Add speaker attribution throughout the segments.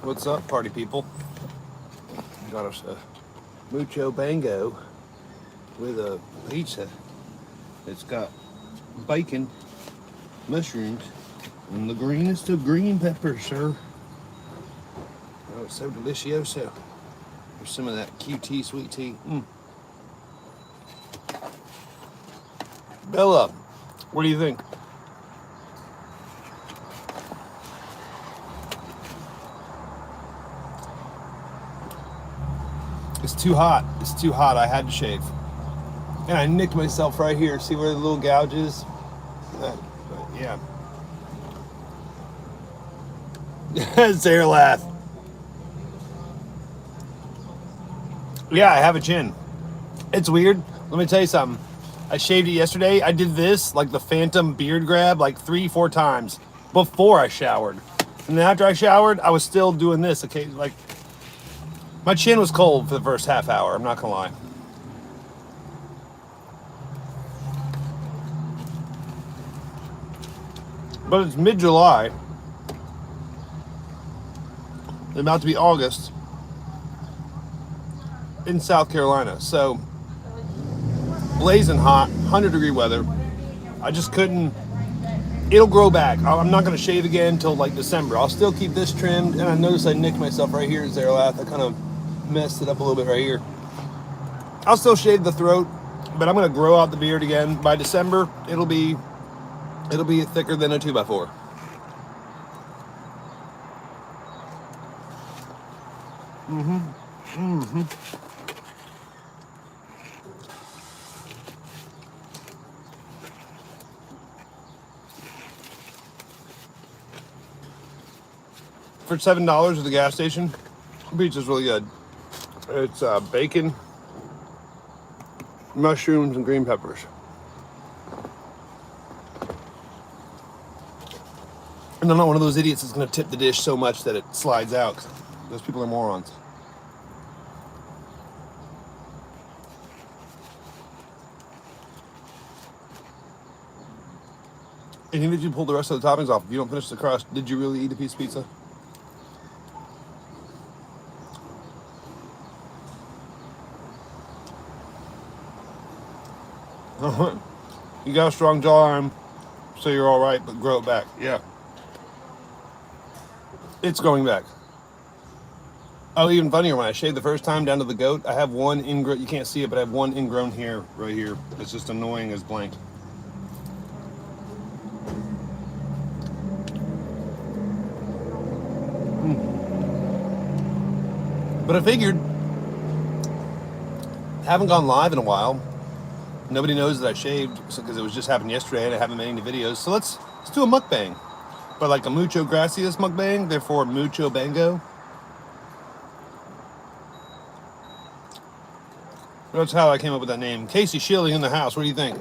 Speaker 1: What's up, party people? Got us a Mucho Bango with a pizza. It's got bacon, mushrooms, and the greenest of green peppers, sir. Oh, it's so delicioso. There's some of that QT sweet tea. Bella, what do you think? It's too hot. It's too hot. I had to shave. And I nicked myself right here. See where the little gouge is? Yeah. Sarah laugh. Yeah, I have a chin. It's weird. Let me tell you something. I shaved it yesterday. I did this, like the phantom beard grab, like 3-4 times before I showered. And then after I showered, I was still doing this. Okay, like my chin was cold for the first half hour. I'm not gonna lie. But it's mid-July. It's about to be August in South Carolina. So blazing hot, 100-degree weather. I just couldn't. It'll grow back. I'm not going to shave again until like December. I'll still keep this trimmed. And I noticed I nicked myself right here, Zeralath. I kind of messed it up a little bit right here. I'll still shave the throat, but I'm going to grow out the beard again. By December, it'll be thicker than a 2x4. For $7 at the gas station, the pizza's really good. It's bacon, mushrooms, and green peppers. And I'm not one of those idiots that's going to tip the dish so much that it slides out. Those people are morons. And even if you pull the rest of the toppings off, if you don't finish the crust, did you really eat a piece of pizza? You got a strong jawline, so you're all right, but grow it back. Yeah. It's going back. Oh, even funnier, when I shaved the first time down to the goat, I have one ingrown, you can't see it, but I have one ingrown hair right here. It's just annoying as blank. But I figured, haven't gone live in a while. Nobody knows that I shaved because it was just happened yesterday and I haven't made any videos. So let's do a mukbang. But like a mucho gracias mukbang, therefore mucho bango. That's how I came up with that name. Casey Shilling in the house. What do you think?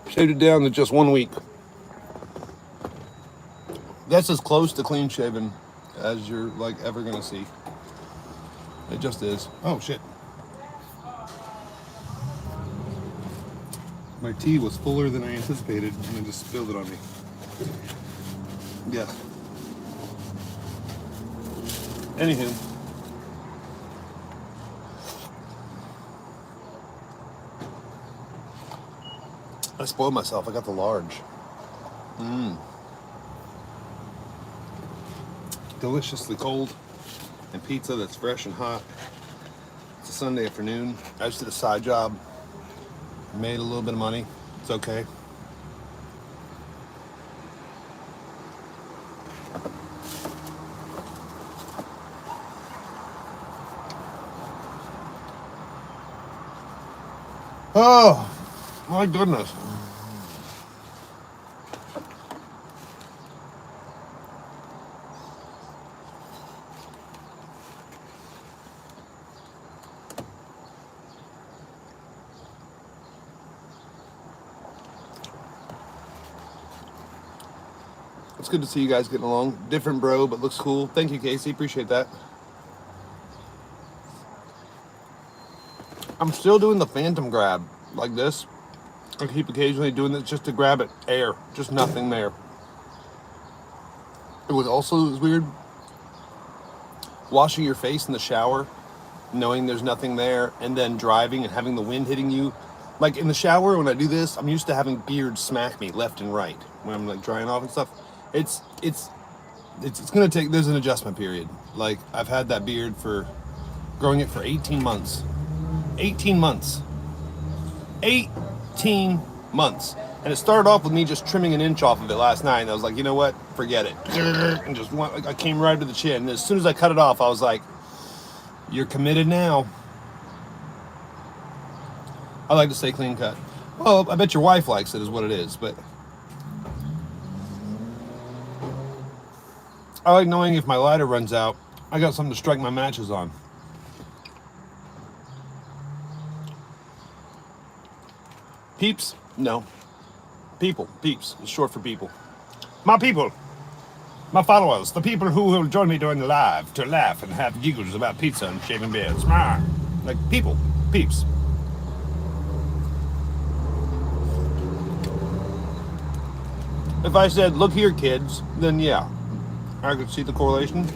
Speaker 1: Shaved it down to just 1 week. That's as close to clean shaven as you're like ever gonna see. It just is. Oh shit. My tea was fuller than I anticipated and I just spilled it on me. Yeah. Anywho. I spoiled myself. I got the large. Deliciously cold. And pizza that's fresh and hot. It's a Sunday afternoon. I just did a side job. Made a little bit of money. It's okay. Oh, my goodness. It's good to see you guys getting along. Different bro, but looks cool. Thank you, Casey. Appreciate that. I'm still doing the phantom grab like this. I keep occasionally doing this just to grab it, air, just nothing there. It was also weird washing your face in the shower, knowing there's nothing there, and then driving and having the wind hitting you. Like in the shower, when I do this, I'm used to having beards smack me left and right when I'm like drying off and stuff. It's it's it's gonna take. There's an adjustment period. Like I've had that beard for growing it for 18 months. 18 months. 18 months. And it started off with me just trimming an inch off of it last night. And I was like, you know what? Forget it. And just went, I came right to the chin. And as soon as I cut it off, I was like, you're committed now. I like to say clean cut. Well, I bet your wife likes it, is what it is. But I like knowing if my lighter runs out, I got something to strike my matches on. Peeps? No. People. Peeps. It's short for people. My people. My followers. The people who will join me during the live to laugh and have giggles about pizza and shaving beards. Like people. Peeps. If I said, look here, kids, then yeah, I could see the correlation.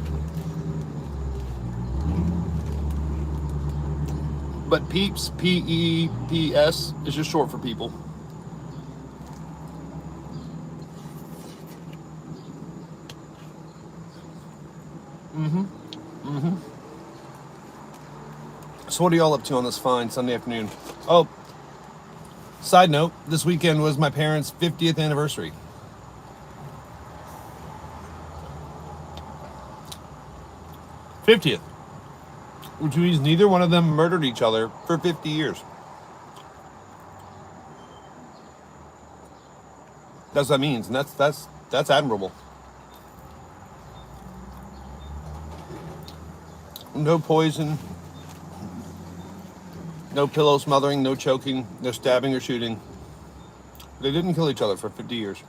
Speaker 1: But peeps, P-E-P-S, is just short for people. So what are y'all up to on this fine Sunday afternoon? Oh, side note, this weekend was my parents' 50th anniversary. 50th. Which means neither one of them murdered each other for 50 years. That's what that means, and that's admirable. No poison, no pillow smothering, no choking, no stabbing or shooting. They didn't kill each other for 50 years.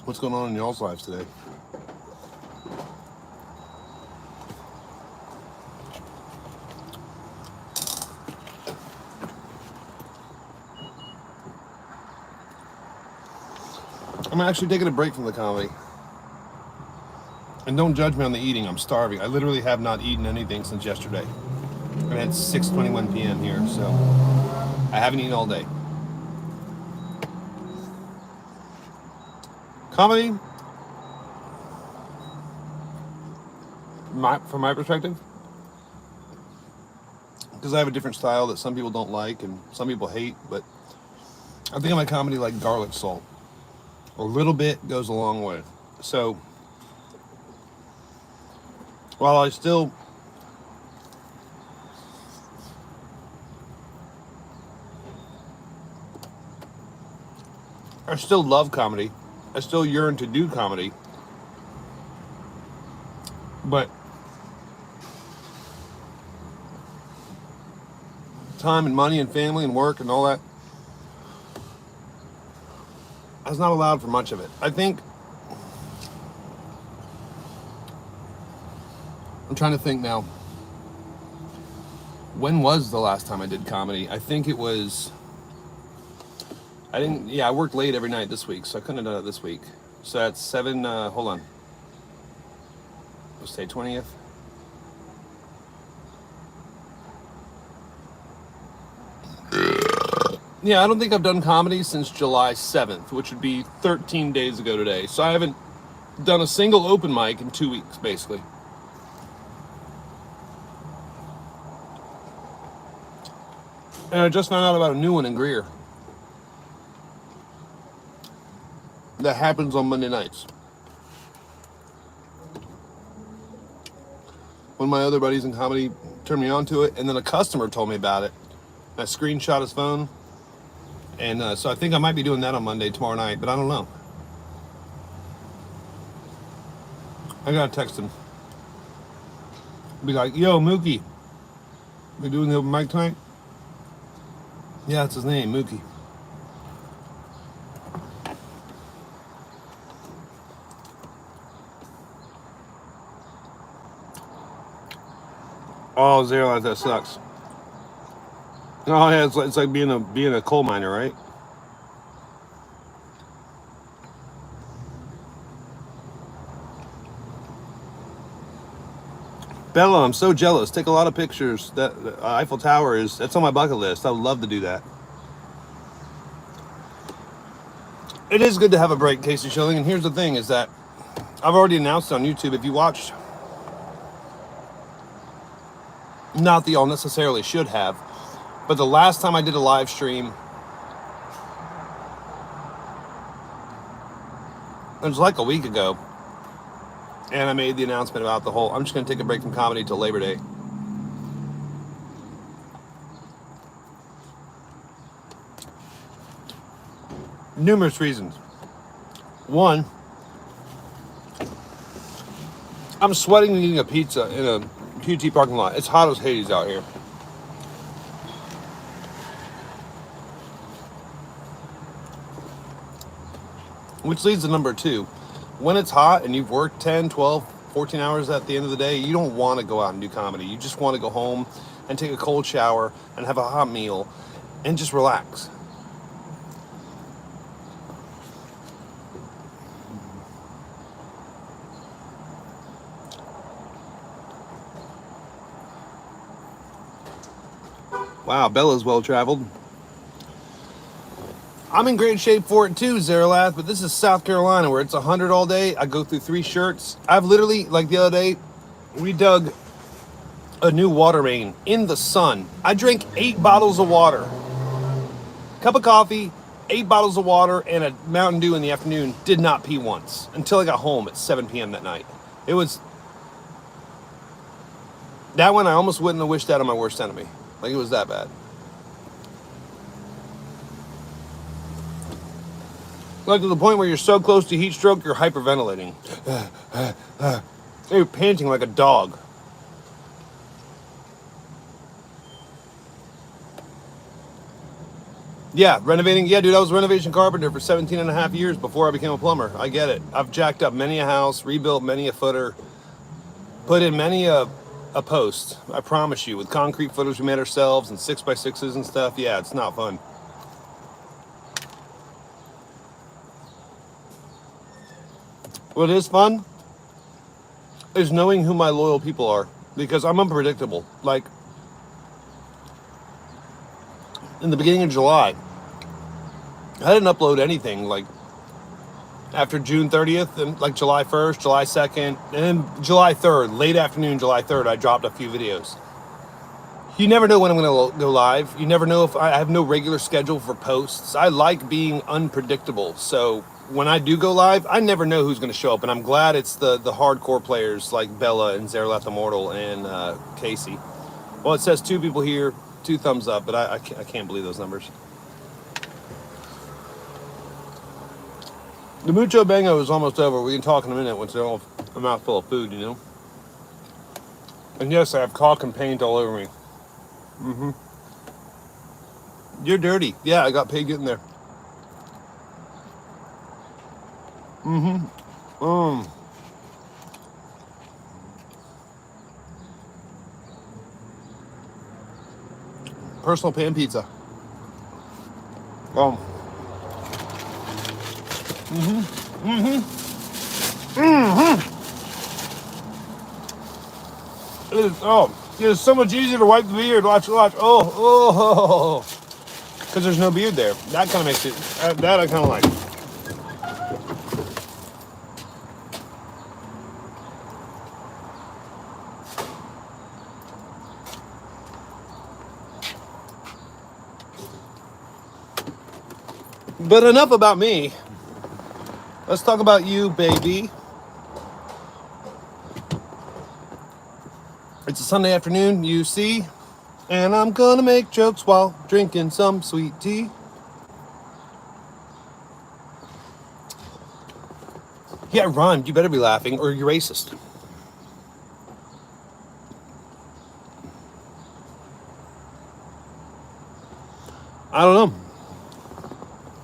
Speaker 1: What's going on in y'all's lives today? I'm actually taking a break from the comedy. And don't judge me on the eating. I'm starving. I literally have not eaten anything since yesterday. And it's 6:21 p.m. here, so I haven't eaten all day. Comedy, from my perspective, because I have a different style that some people don't like and some people hate, but I think of my comedy like garlic salt. A little bit goes a long way. So while I still love comedy, I still yearn to do comedy, but time and money and family and work and all that has not allowed for much of it. I think I'm trying to think now. When was the last time I did comedy? I think it was. I worked late every night this week, so I couldn't have done it this week. So that's 7, hold on. Let's say 20th. Yeah, I don't think I've done comedy since July 7th, which would be 13 days ago today. So I haven't done a single open mic in 2 weeks, basically. And I just found out about a new one in Greer that happens on Monday nights. One of my other buddies in comedy turned me on to it, and then a customer told me about it. I screenshot his phone, and so I think I might be doing that on Monday, tomorrow night, but I don't know. I gotta text him. Be like, yo, Mookie, we doing the open mic tonight? Yeah, that's his name, Mookie. Oh, zero, that sucks. Oh yeah, it's like being a coal miner, right? Bella, I'm so jealous. Take a lot of pictures. That the Eiffel Tower that's on my bucket list. I would love to do that. It is good to have a break, Casey Schilling. And here's the thing: is that I've already announced on YouTube. If you watched, not that y'all necessarily should have, but the last time I did a live stream, it was like a week ago, and I made the announcement about the whole. I'm just going to take a break from comedy till Labor Day. Numerous reasons. One, I'm sweating and eating a pizza in a QT parking lot. It's hot as Hades out here. Which leads to number two. When it's hot and you've worked 10, 12, 14 hours at the end of the day, you don't want to go out and do comedy. You just want to go home and take a cold shower and have a hot meal and just relax. Wow, Bella's well traveled. I'm in great shape for it too, Zeralath, but this is South Carolina where it's 100 all day. I go through 3 shirts. I've literally, like the other day, we dug a new water main in the sun. I drank 8 bottles of water, cup of coffee, 8 bottles of water, and a Mountain Dew in the afternoon. Did not pee once until I got home at 7 p.m. that night. It was, that one I almost wouldn't have wished that on my worst enemy. Like, it was that bad. Like to the point where you're so close to heat stroke, you're hyperventilating. You're panting like a dog. Yeah, renovating. Yeah, dude, I was a renovation carpenter for 17 and a half years before I became a plumber. I get it. I've jacked up many a house, rebuilt many a footer, put in many a post. I promise you, with concrete footers we made ourselves and 6x6s and stuff. Yeah, it's not fun. What is fun is knowing who my loyal people are, because I'm unpredictable. Like, in the beginning of July, I didn't upload anything like after June 30th and like July 1st, July 2nd, and then July 3rd, late afternoon, July 3rd, I dropped a few videos. You never know when I'm going to go live. You never know if I have no regular schedule for posts. I like being unpredictable. So when I do go live, I never know who's going to show up. And I'm glad it's the hardcore players like Bella and Zeralath Immortal and Casey. Well, it says 2 people here, 2 thumbs up, but I can't believe those numbers. The Mucho Bango is almost over. We can talk in a minute once they're all a mouthful of food, you know? And yes, I have caulk and paint all over me. Mm-hmm. You're dirty. Yeah, I got paid getting there. Mm-hmm. Personal pan pizza. Oh. Mm-hmm. Mm-hmm. Mm-hmm. It is so much easier to wipe the beard. Watch. Oh. Because there's no beard there. That kind of makes it, that I kind of like. But enough about me. Let's talk about you, baby. It's a Sunday afternoon, you see, and I'm gonna make jokes while drinking some sweet tea. Yeah, it rhymed. You better be laughing or you're racist. I don't know.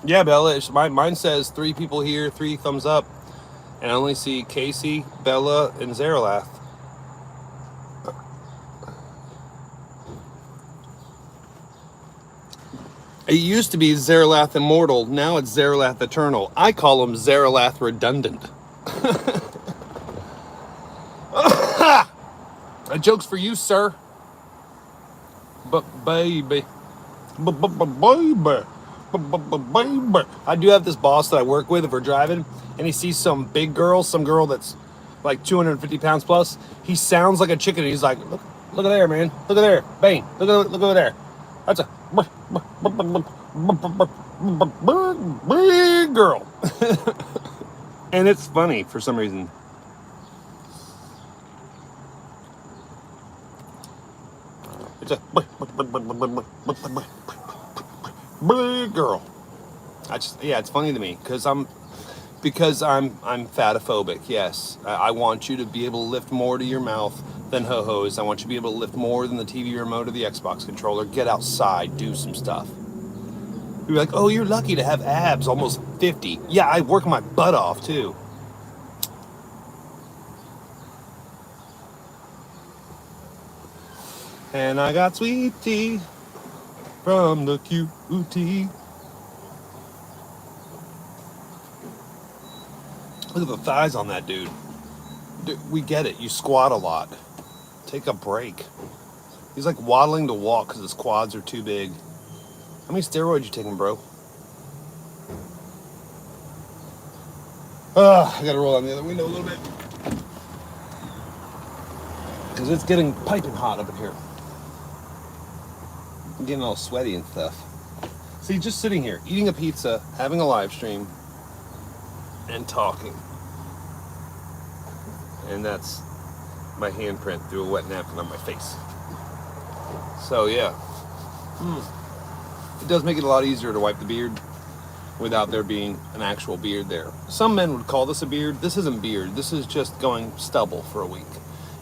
Speaker 1: Yeah, Bella, mine says 3 people here, 3 thumbs up, and I only see Casey, Bella, and Zeralath. It used to be Zarelath Immortal. Now it's Zarelath Eternal. I call him Zarelath Redundant. A joke's for you, sir. But baby. Baby. Baby. I do have this boss that I work with if we're driving, and he sees some big girl, some girl that's like 250 pounds plus. He sounds like a chicken. He's like, look at there, man. Look at there. Bane. Look over there. That's a big girl. And it's funny for some reason. It's a big girl. It's funny to me because I'm fatophobic. Yes, I want you to be able to lift more to your mouth than ho-hos. I want you to be able to lift more than the TV remote or the Xbox controller. Get outside, do some stuff. You're like, oh, you're lucky to have abs, almost 50. Yeah, I work my butt off too. And I got sweet tea from the QT. Look at the thighs on that dude. We get it. You squat a lot. Take a break. He's like waddling to walk because his quads are too big. How many steroids you taking, bro? I gotta roll down the other window a little bit. Because it's getting piping hot up in here. I'm getting all sweaty and stuff. See, just sitting here, eating a pizza, having a live stream, and talking. And that's my handprint through a wet napkin on my face. So yeah. It does make it a lot easier to wipe the beard without there being an actual beard there. Some men would call this a beard. This isn't beard. This is just going stubble for a week.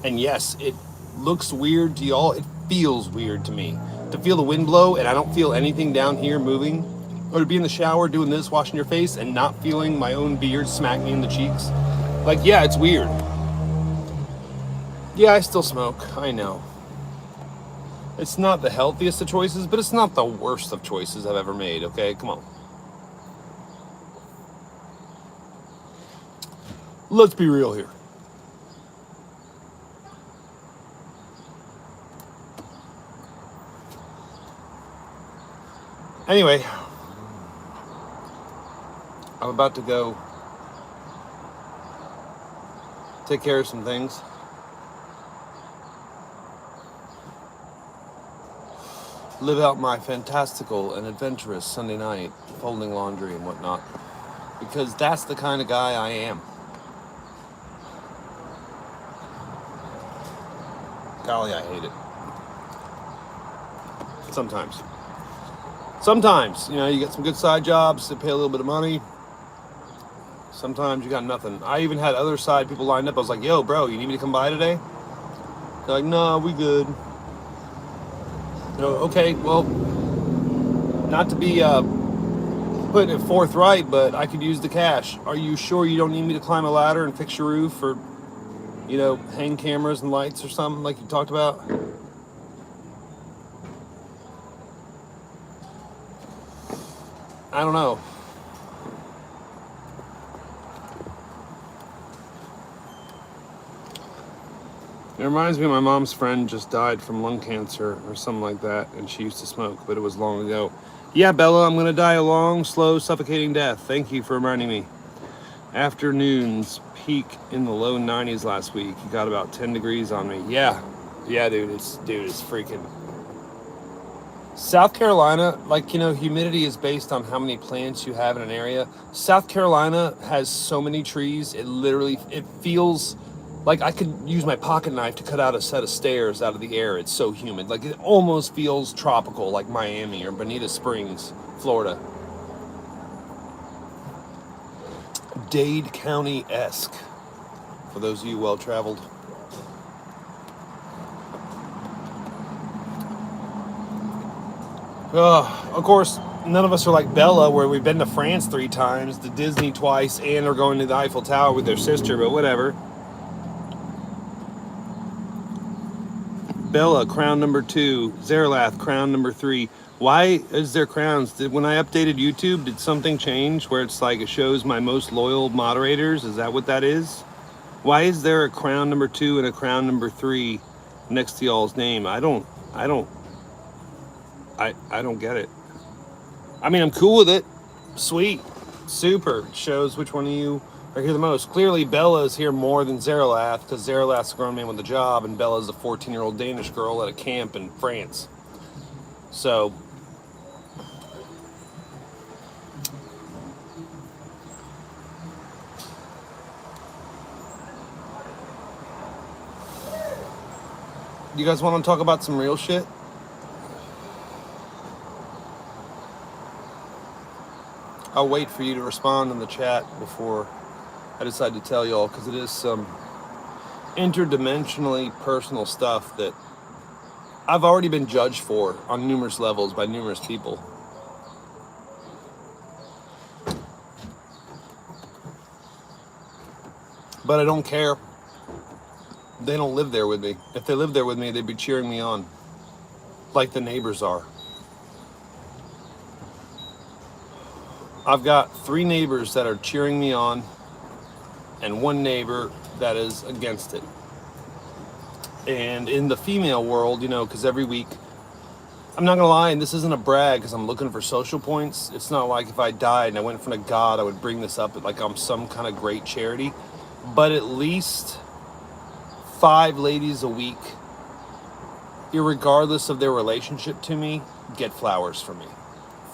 Speaker 1: And yes, it looks weird to y'all. It feels weird to me. To feel the wind blow and I don't feel anything down here moving, or to be in the shower doing this, washing your face, and not feeling my own beard smack me in the cheeks. Like, yeah, it's weird. Yeah, I still smoke. I know. It's not the healthiest of choices, but it's not the worst of choices I've ever made, okay? Come on. Let's be real here. Anyway, I'm about to go take care of some things. Live out my fantastical and adventurous Sunday night, folding laundry and whatnot. Because that's the kind of guy I am. Golly, I hate it. Sometimes, you know, you get some good side jobs that pay a little bit of money. Sometimes you got nothing. I even had other side people lined up. I was like, yo, bro, you need me to come by today? They're like, no, we good. Okay, well, not to be putting it forthright, but I could use the cash. Are you sure you don't need me to climb a ladder and fix your roof or, you know, hang cameras and lights or something like you talked about? I don't know. It reminds me of my mom's friend just died from lung cancer or something like that, and she used to smoke, but it was long ago. Yeah, Bella, I'm going to die a long, slow, suffocating death. Thank you for reminding me. Afternoons peak in the low 90s last week. You got about 10 degrees on me. Yeah, dude, it's freaking... South Carolina, like, you know, humidity is based on how many plants you have in an area. South Carolina has so many trees, it feels like I could use my pocket knife to cut out a set of stairs out of the air. It's so humid. Like, it almost feels tropical, like Miami or Bonita Springs, Florida. Dade County-esque, for those of you well-traveled. Of course, none of us are like Bella, where we've been to France 3 times, to Disney twice, and are going to the Eiffel Tower with their sister, but whatever. Bella, crown number 2. Zerlath, crown number 3. Why is there crowns? When I updated YouTube, did something change where it's like it shows my most loyal moderators? Is that what that is? Why is there a crown number 2 and a crown number 3 next to y'all's name? I don't get it. I mean, I'm cool with it. Sweet. Super. It shows which one of you are here the most. Clearly, Bella is here more than Zeralath, because Zeralath's a grown man with a job, and Bella's a 14-year-old Danish girl at a camp in France. So, you guys want to talk about some real shit? I'll wait for you to respond in the chat before I decide to tell y'all, because it is some interdimensionally personal stuff that I've already been judged for on numerous levels by numerous people. But I don't care. They don't live there with me. If they lived there with me, they'd be cheering me on, like the neighbors are. I've got 3 neighbors that are cheering me on, and 1 neighbor that is against it. And in the female world, you know, because every week, I'm not gonna lie, and this isn't a brag because I'm looking for social points. It's not like if I died and I went in front of God, I would bring this up like I'm some kind of great charity. But at least 5 ladies a week, irregardless of their relationship to me, get flowers from me.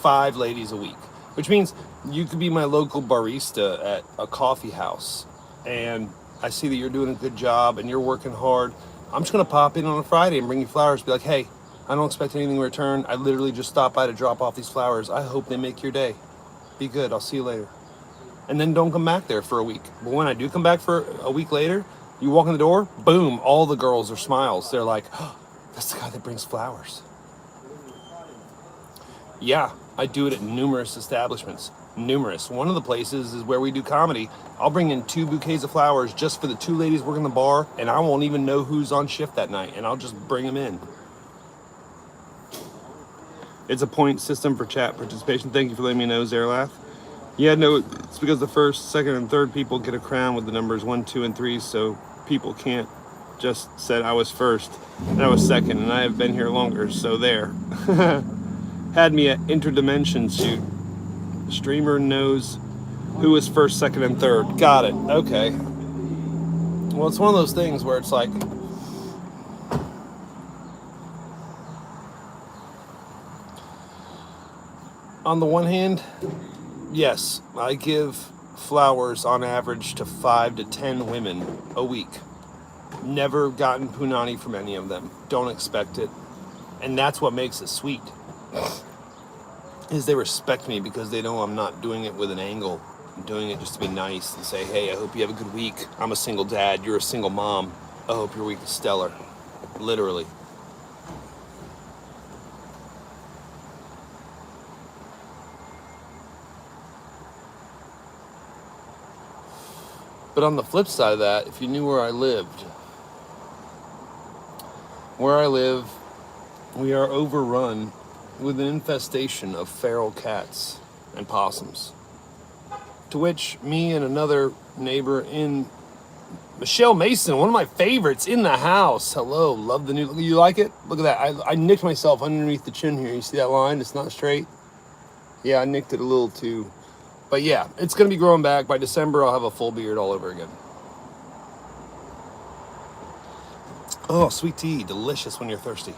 Speaker 1: 5 ladies a week. Which means you could be my local barista at a coffee house, and I see that you're doing a good job and you're working hard. I'm just gonna pop in on a Friday and bring you flowers. Be like, hey, I don't expect anything in return. I literally just stopped by to drop off these flowers. I hope they make your day. Be good. I'll see you later. And then don't come back there for a week. But when I do come back for a week later, you walk in the door, boom, all the girls are smiles. They're like, oh, that's the guy that brings flowers. Yeah, I do it at numerous establishments. Numerous. One of the places is where we do comedy. I'll bring in 2 bouquets of flowers just for the 2 ladies working the bar, and I won't even know who's on shift that night, and I'll just bring them in. It's a point system for chat participation. Thank you for letting me know, Zerlath. Yeah, no, it's because the first, second, and third people get a crown with the numbers 1, 2, and 3, so people can't just said I was first and I was second, and I have been here longer, so there. Had me at interdimension shoot. The streamer knows who is first, second, and third. Got it. Okay. Well, it's one of those things where it's like, on the one hand, yes, I give flowers on average to 5 to 10 women a week. Never gotten punani from any of them. Don't expect it. And that's what makes it sweet. Is they respect me because they know I'm not doing it with an angle. I'm doing it just to be nice and say, hey, I hope you have a good week. I'm a single dad. You're a single mom. I hope your week is stellar. Literally. But on the flip side of that, if you knew where I lived, we are overrun with an infestation of feral cats and possums. To which me and another neighbor in Michelle Mason, one of my favorites in the house. Hello, love the new, you like it? Look at that, I nicked myself underneath the chin here. You see that line? It's not straight. Yeah, I nicked it a little too. But yeah, it's gonna be growing back. By December, I'll have a full beard all over again. Oh, sweet tea, delicious when you're thirsty.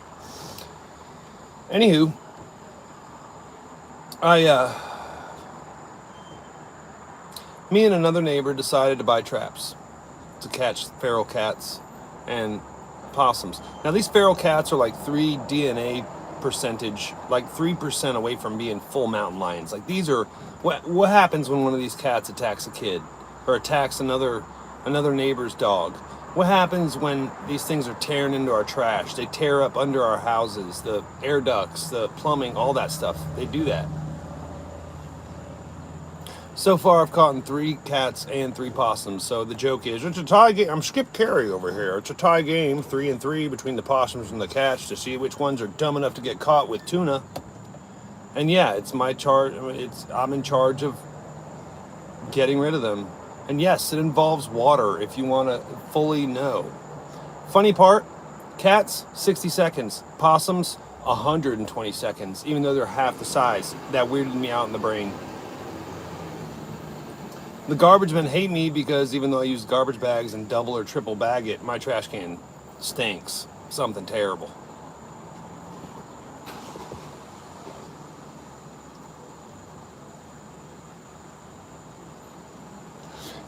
Speaker 1: Anywho, me and another neighbor decided to buy traps to catch feral cats and possums. Now these feral cats are like 3 DNA percentage, like 3% away from being full mountain lions. Like these are, what happens when one of these cats attacks a kid or attacks another neighbor's dog? What happens when these things are tearing into our trash? They tear up under our houses, the air ducts, the plumbing, all that stuff. They do that. So far, I've caught 3 cats and 3 possums. So the joke is, it's a tie game. I'm Skip Carey over here. It's a tie game, 3 and 3 between the possums and the cats to see which ones are dumb enough to get caught with tuna. And yeah, it's my charge. I'm in charge of getting rid of them. And yes, it involves water if you want to fully know. Funny part, cats 60 seconds, possums 120 seconds, even though they're half the size. That weirded me out in the brain. The garbage men hate me because even though I use garbage bags and double or triple bag it, my trash can stinks. Something terrible.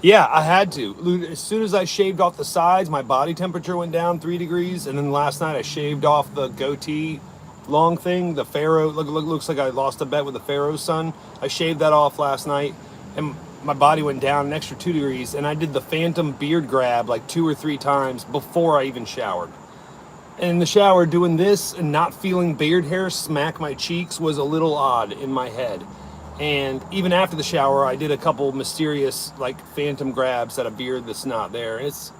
Speaker 1: Yeah, I had to. As soon as I shaved off the sides, my body temperature went down 3 degrees. And then last night I shaved off the goatee long thing, the Pharaoh. Looks like I lost a bet with the Pharaoh's son. I shaved that off last night. And my body went down an extra 2 degrees. And I did the phantom beard grab like 2 or 3 times before I even showered. And in the shower, doing this and not feeling beard hair smack my cheeks was a little odd in my head. And even after the shower, I did a couple mysterious, like, phantom grabs at a beard that's not there. It's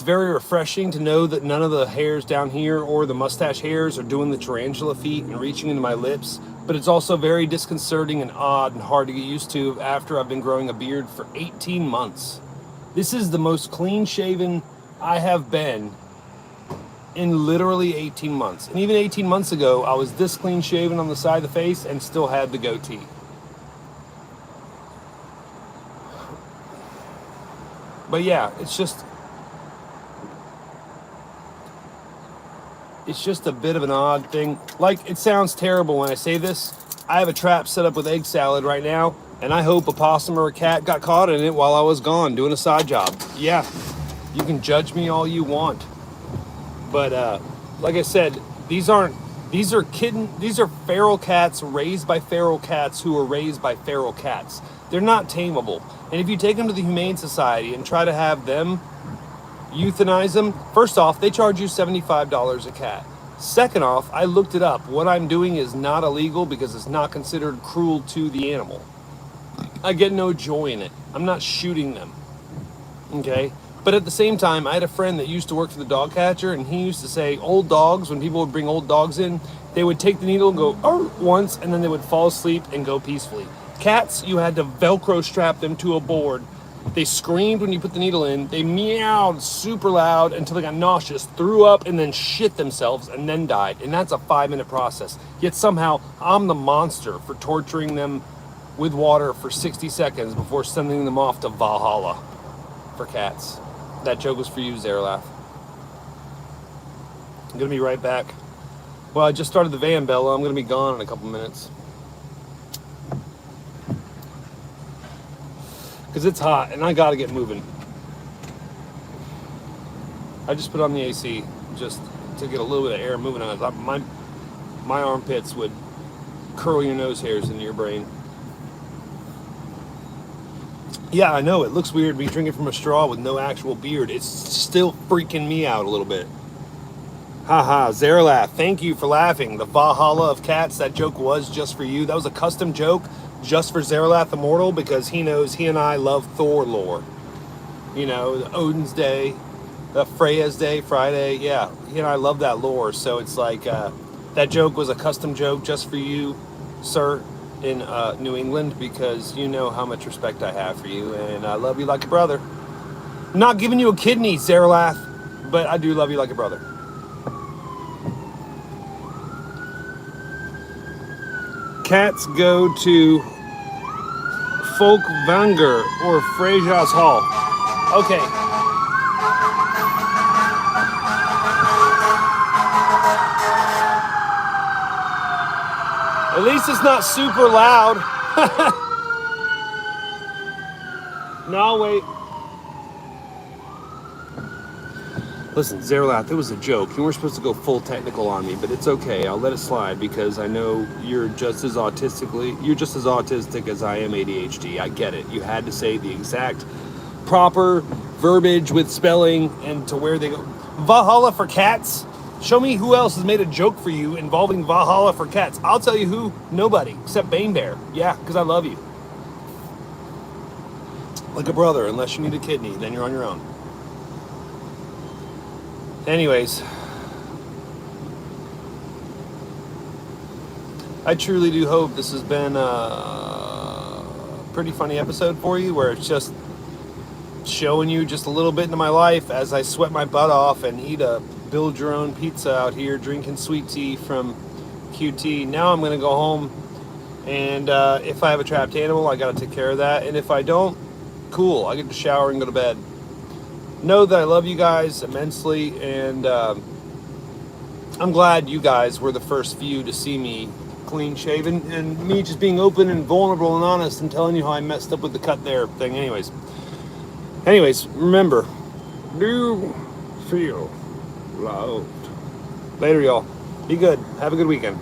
Speaker 1: very refreshing to know that none of the hairs down here or the mustache hairs are doing the tarantula feet and reaching into my lips. But it's also very disconcerting and odd and hard to get used to after I've been growing a beard for 18 months. This is the most clean-shaven I have been in literally 18 months. And even 18 months ago, I was this clean shaven on the side of the face and still had the goatee. But yeah, it's just a bit of an odd thing. Like, it sounds terrible when I say this. I have a trap set up with egg salad right now, and I hope a possum or a cat got caught in it while I was gone doing a side job. Yeah, you can judge me all you want. But like I said, these are feral cats raised by feral cats who are raised by feral cats. They're not tameable. And if you take them to the Humane Society and try to have them euthanize them, first off, they charge you $75 a cat. Second off, I looked it up. What I'm doing is not illegal because it's not considered cruel to the animal. I get no joy in it. I'm not shooting them. Okay? But at the same time, I had a friend that used to work for the dog catcher, and he used to say old dogs, when people would bring old dogs in, they would take the needle and go once, and then they would fall asleep and go peacefully. Cats, you had to Velcro strap them to a board. They screamed when you put the needle in. They meowed super loud until they got nauseous, threw up, and then shit themselves, and then died. And that's a 5-minute process. Yet somehow, I'm the monster for torturing them with water for 60 seconds before sending them off to Valhalla for cats. That joke was for you, Zarelath. I'm gonna be right back. Well, I just started the van, Bella. I'm gonna be gone in a couple minutes. Because it's hot and I gotta get moving. I just put on the AC just to get a little bit of air moving on it. My armpits would curl your nose hairs into your brain. Yeah, I know, it looks weird me drinking from a straw with no actual beard. It's still freaking me out a little bit. Haha, Zarelath, thank you for laughing. The Valhalla of cats, that joke was just for you. That was a custom joke just for Zarelath Immortal because he knows he and I love Thor lore. You know, the Odin's Day, the Freya's Day, Friday. Yeah, he and I love that lore. So it's like that joke was a custom joke just for you, sir, in New England, because you know how much respect I have for you, and I love you like a brother. I'm not giving you a kidney, Zarelath, but I do love you like a brother. Cats go to Folkvanger or Freyjas Hall. Okay. At least it's not super loud. No, wait. Listen, Zarelath, it was a joke. You weren't supposed to go full technical on me, but it's okay. I'll let it slide because I know you're just as autistic as I am ADHD. I get it. You had to say the exact proper verbiage with spelling and to where they go. Valhalla for cats? Show me who else has made a joke for you involving Valhalla for cats. I'll tell you who. Nobody except Bane Bear. Yeah, because I love you. Like a brother, unless you need a kidney, then you're on your own. Anyways, I truly do hope this has been a pretty funny episode for you, where it's just showing you just a little bit into my life as I sweat my butt off and eat a build your own pizza out here, drinking sweet tea from QT. Now I'm gonna go home, and if I have a trapped animal, I gotta take care of that, and if I don't, cool, I get to shower and go to bed. Know that I love you guys immensely, and I'm glad you guys were the first few to see me clean shaven, and me just being open and vulnerable and honest and telling you how I messed up with the cut there thing. Anyways, remember, do feel loved. Later, y'all. Be good. Have a good weekend.